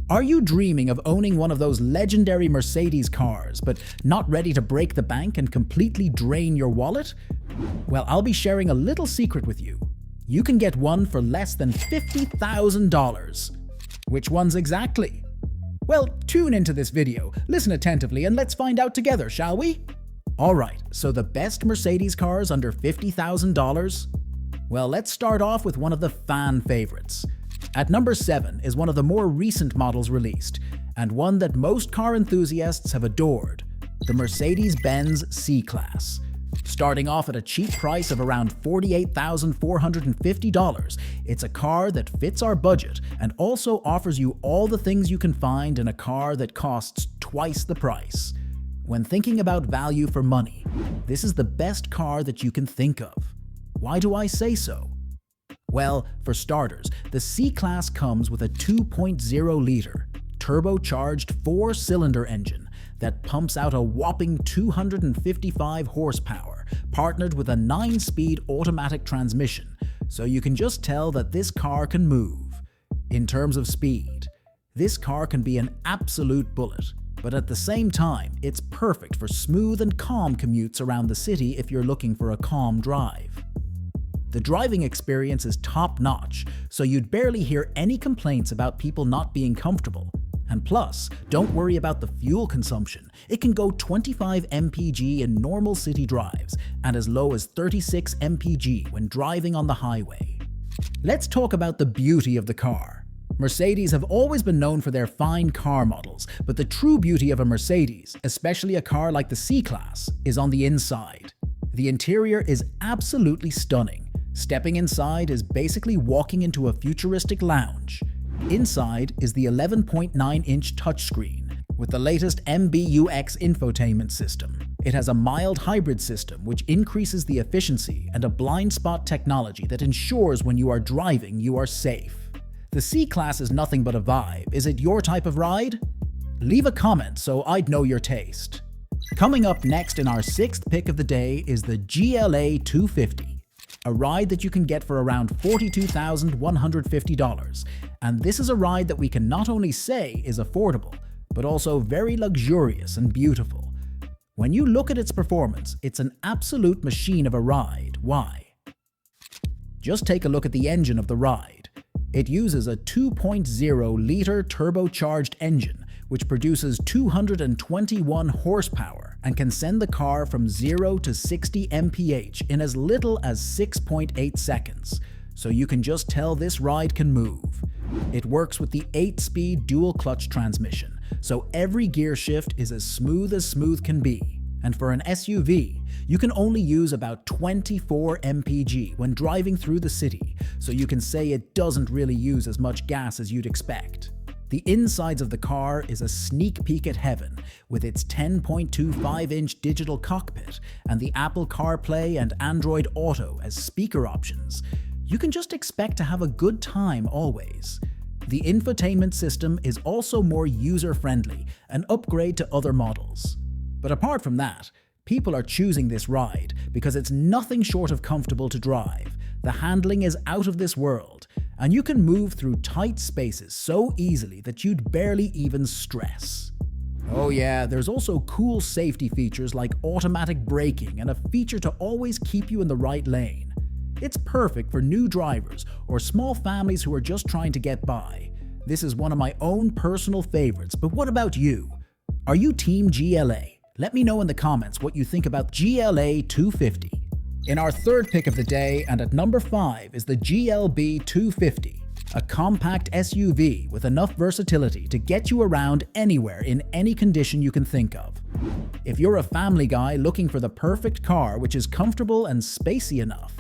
Are you dreaming of owning one of those legendary Mercedes cars, but not ready to break the bank and completely drain your wallet? Well, I'll be sharing a little secret with you. You can get one for less than $50,000. Which ones exactly? Well, tune into this video, listen attentively, and let's find out together, shall we? Alright, so the best Mercedes cars under $50,000? Well, let's start off with one of the fan favorites. At number 7 is one of the more recent models released, and one that most car enthusiasts have adored, the Mercedes-Benz C-Class. Starting off at a cheap price of around $48,450, it's a car that fits our budget and also offers you all the things you can find in a car that costs twice the price. When thinking about value for money, this is the best car that you can think of. Why do I say so? Well, for starters, the C-Class comes with a 2.0-liter, turbocharged 4-cylinder engine that pumps out a whopping 255 horsepower, partnered with a 9-speed automatic transmission, so you can just tell that this car can move. In terms of speed, this car can be an absolute bullet, but at the same time, it's perfect for smooth and calm commutes around the city if you're looking for a calm drive. The driving experience is top-notch, so you'd barely hear any complaints about people not being comfortable. And plus, don't worry about the fuel consumption. It can go 25 mpg in normal city drives and as low as 36 mpg when driving on the highway. Let's talk about the beauty of the car. Mercedes have always been known for their fine car models, but the true beauty of a Mercedes, especially a car like the C-Class, is on the inside. The interior is absolutely stunning. Stepping inside is basically walking into a futuristic lounge. Inside is the 11.9-inch touchscreen with the latest MBUX infotainment system. It has a mild hybrid system which increases the efficiency and a blind spot technology that ensures when you are driving you are safe. The C-Class is nothing but a vibe. Is it your type of ride? Leave a comment so I'd know your taste. Coming up next in our 6th pick of the day is the GLA 250. A ride that you can get for around $42,150. And this is a ride that we can not only say is affordable, but also very luxurious and beautiful. When you look at its performance, it's an absolute machine of a ride. Why? Just take a look at the engine of the ride. It uses a 2.0-liter turbocharged engine, which produces 221 horsepower and can send the car from 0 to 60 mph in as little as 6.8 seconds. So you can just tell this ride can move. It works with the 8-speed dual-clutch transmission, so every gear shift is as smooth can be. And for an SUV, you can only use about 24 mpg when driving through the city, so you can say it doesn't really use as much gas as you'd expect. The insides of the car is a sneak peek at heaven with its 10.25-inch digital cockpit and the Apple CarPlay and Android Auto as speaker options. You can just expect to have a good time always. The infotainment system is also more user-friendly, an upgrade to other models. But apart from that, people are choosing this ride because it's nothing short of comfortable to drive. The handling is out of this world, and you can move through tight spaces so easily that you'd barely even stress. Oh yeah, there's also cool safety features like automatic braking and a feature to always keep you in the right lane. It's perfect for new drivers or small families who are just trying to get by. This is one of my own personal favorites, but what about you? Are you Team GLA? Let me know in the comments what you think about GLA 250. In our 3rd pick of the day, and at number 5, is the GLB 250, a compact SUV with enough versatility to get you around anywhere in any condition you can think of. If you're a family guy looking for the perfect car which is comfortable and spacey enough,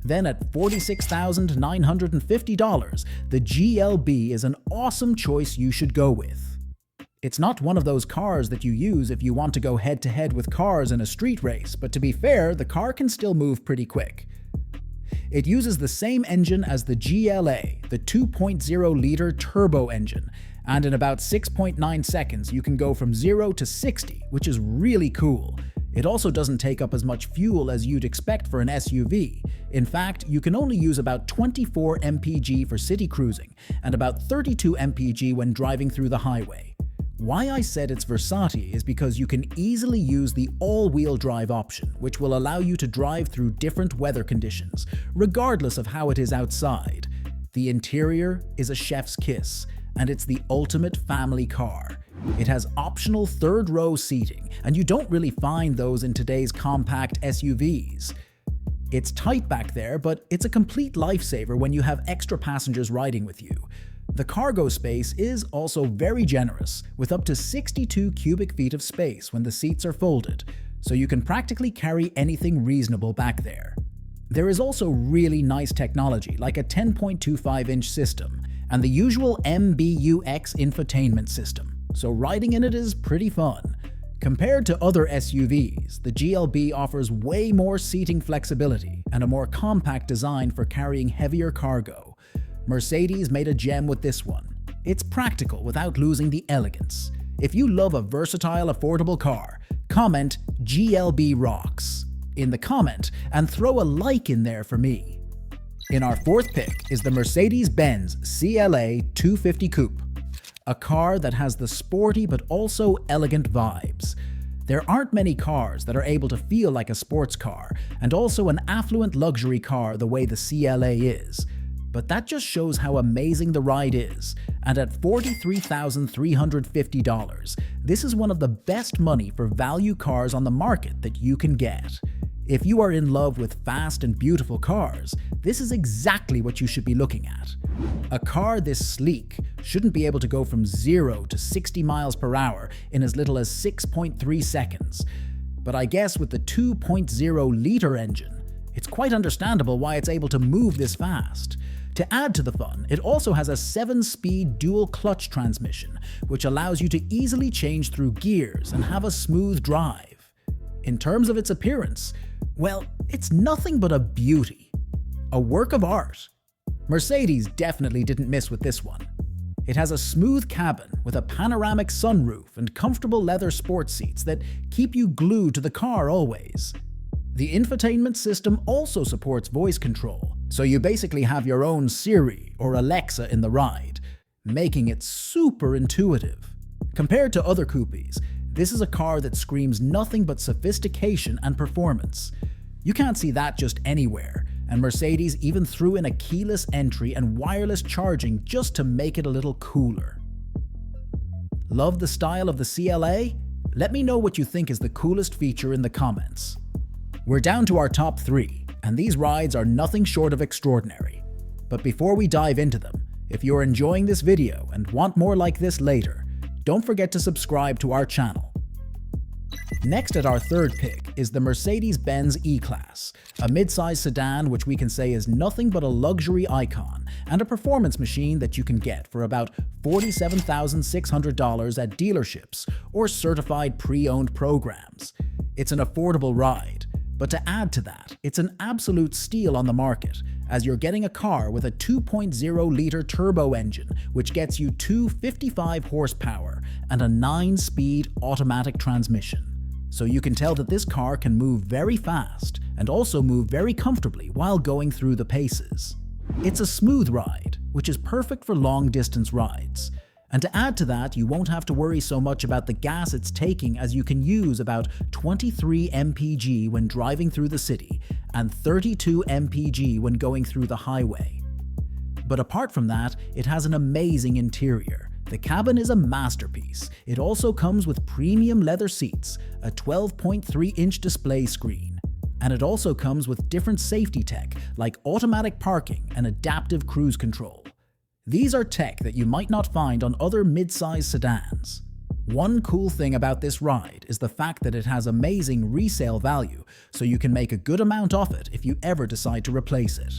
then at $46,950, the GLB is an awesome choice you should go with. It's not one of those cars that you use if you want to go head-to-head with cars in a street race, but to be fair, the car can still move pretty quick. It uses the same engine as the GLA, the 2.0-liter turbo engine, and in about 6.9 seconds you can go from 0 to 60, which is really cool. It also doesn't take up as much fuel as you'd expect for an SUV. In fact, you can only use about 24 mpg for city cruising and about 32 mpg when driving through the highway. Why I said it's versatile is because you can easily use the all-wheel drive option, which will allow you to drive through different weather conditions, regardless of how it is outside. The interior is a chef's kiss, and it's the ultimate family car. It has optional third-row seating, and you don't really find those in today's compact SUVs. It's tight back there, but it's a complete lifesaver when you have extra passengers riding with you. The cargo space is also very generous, with up to 62 cubic feet of space when the seats are folded, so you can practically carry anything reasonable back there. There is also really nice technology like a 10.25-inch system and the usual MBUX infotainment system, so riding in it is pretty fun. Compared to other SUVs, the GLB offers way more seating flexibility and a more compact design for carrying heavier cargo. Mercedes made a gem with this one. It's practical without losing the elegance. If you love a versatile, affordable car, comment GLB rocks in the comment and throw a like in there for me. In our fourth pick is the Mercedes-Benz CLA 250 Coupe, a car that has the sporty but also elegant vibes. There aren't many cars that are able to feel like a sports car and also an affluent luxury car the way the CLA is. But that just shows how amazing the ride is, and at $43,350, this is one of the best money for value cars on the market that you can get. If you are in love with fast and beautiful cars, this is exactly what you should be looking at. A car this sleek shouldn't be able to go from 0 to 60 miles per hour in as little as 6.3 seconds. But I guess with the 2.0-liter engine, it's quite understandable why it's able to move this fast. To add to the fun, it also has a 7-speed dual-clutch transmission, which allows you to easily change through gears and have a smooth drive. In terms of its appearance, well, it's nothing but a beauty. A work of art. Mercedes definitely didn't miss with this one. It has a smooth cabin with a panoramic sunroof and comfortable leather sports seats that keep you glued to the car always. The infotainment system also supports voice control, so you basically have your own Siri or Alexa in the ride, making it super intuitive. Compared to other coupes, this is a car that screams nothing but sophistication and performance. You can't see that just anywhere, and Mercedes even threw in a keyless entry and wireless charging just to make it a little cooler. Love the style of the CLA? Let me know what you think is the coolest feature in the comments. We're down to our top 3, and these rides are nothing short of extraordinary. But before we dive into them, if you're enjoying this video and want more like this later, don't forget to subscribe to our channel. Next at our third pick is the Mercedes-Benz E-Class, a mid-size sedan which we can say is nothing but a luxury icon and a performance machine that you can get for about $47,600 at dealerships or certified pre-owned programs. It's an affordable ride. But to add to that, it's an absolute steal on the market, as you're getting a car with a 2.0-liter turbo engine, which gets you 255 horsepower and a 9-speed automatic transmission. So you can tell that this car can move very fast and also move very comfortably while going through the paces. It's a smooth ride, which is perfect for long-distance rides. And to add to that, you won't have to worry so much about the gas it's taking, as you can use about 23 mpg when driving through the city and 32 mpg when going through the highway. But apart from that, it has an amazing interior. The cabin is a masterpiece. It also comes with premium leather seats, a 12.3-inch display screen, and it also comes with different safety tech like automatic parking and adaptive cruise control. These are tech that you might not find on other mid-size sedans. One cool thing about this ride is the fact that it has amazing resale value, so you can make a good amount off it if you ever decide to replace it.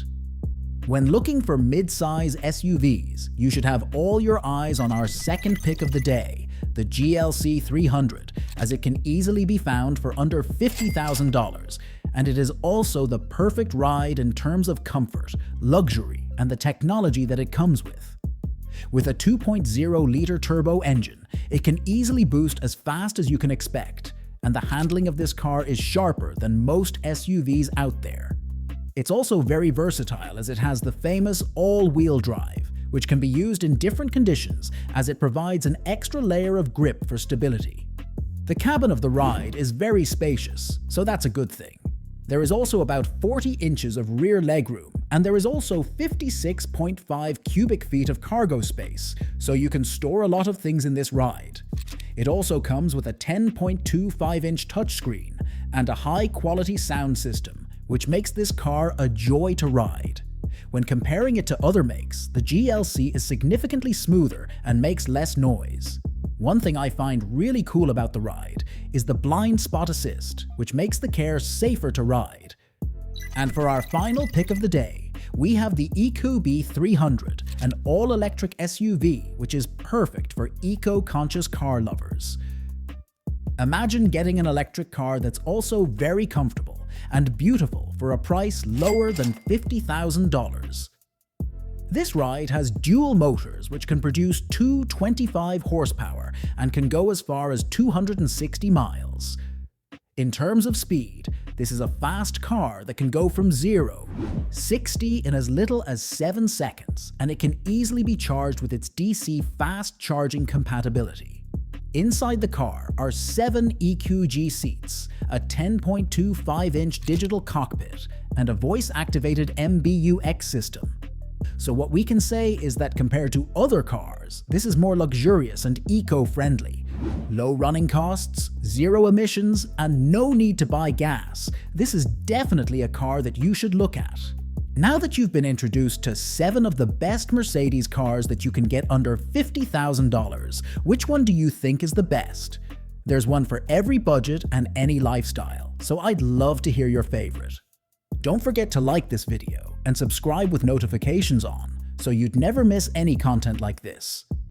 When looking for mid-size SUVs, you should have all your eyes on our second pick of the day, the GLC 300, as it can easily be found for under $50,000, and it is also the perfect ride in terms of comfort, luxury, and the technology that it comes with. With a 2.0-liter turbo engine, it can easily boost as fast as you can expect, and the handling of this car is sharper than most SUVs out there. It's also very versatile as it has the famous all-wheel drive, which can be used in different conditions as it provides an extra layer of grip for stability. The cabin of the ride is very spacious, so that's a good thing. There is also about 40 inches of rear legroom, and there is also 56.5 cubic feet of cargo space, so you can store a lot of things in this ride. It also comes with a 10.25-inch touchscreen and a high-quality sound system, which makes this car a joy to ride. When comparing it to other makes, the GLC is significantly smoother and makes less noise. One thing I find really cool about the ride is the blind spot assist, which makes the car safer to ride. And for our final pick of the day, we have the EQB 300, an all-electric SUV which is perfect for eco-conscious car lovers. Imagine getting an electric car that's also very comfortable and beautiful for a price lower than $50,000. This ride has dual motors which can produce 225 horsepower and can go as far as 260 miles. In terms of speed, this is a fast car that can go from 0-60 in as little as 7 seconds, and it can easily be charged with its DC fast charging compatibility. Inside the car are 7 EQG seats, a 10.25-inch digital cockpit, and a voice-activated MBUX system. So what we can say is that compared to other cars, this is more luxurious and eco-friendly. Low running costs, 0 emissions, and no need to buy gas. This is definitely a car that you should look at. Now that you've been introduced to 7 of the best Mercedes cars that you can get under $50,000, which one do you think is the best? There's one for every budget and any lifestyle, so I'd love to hear your favorite. Don't forget to like this video and subscribe with notifications on, so you'd never miss any content like this.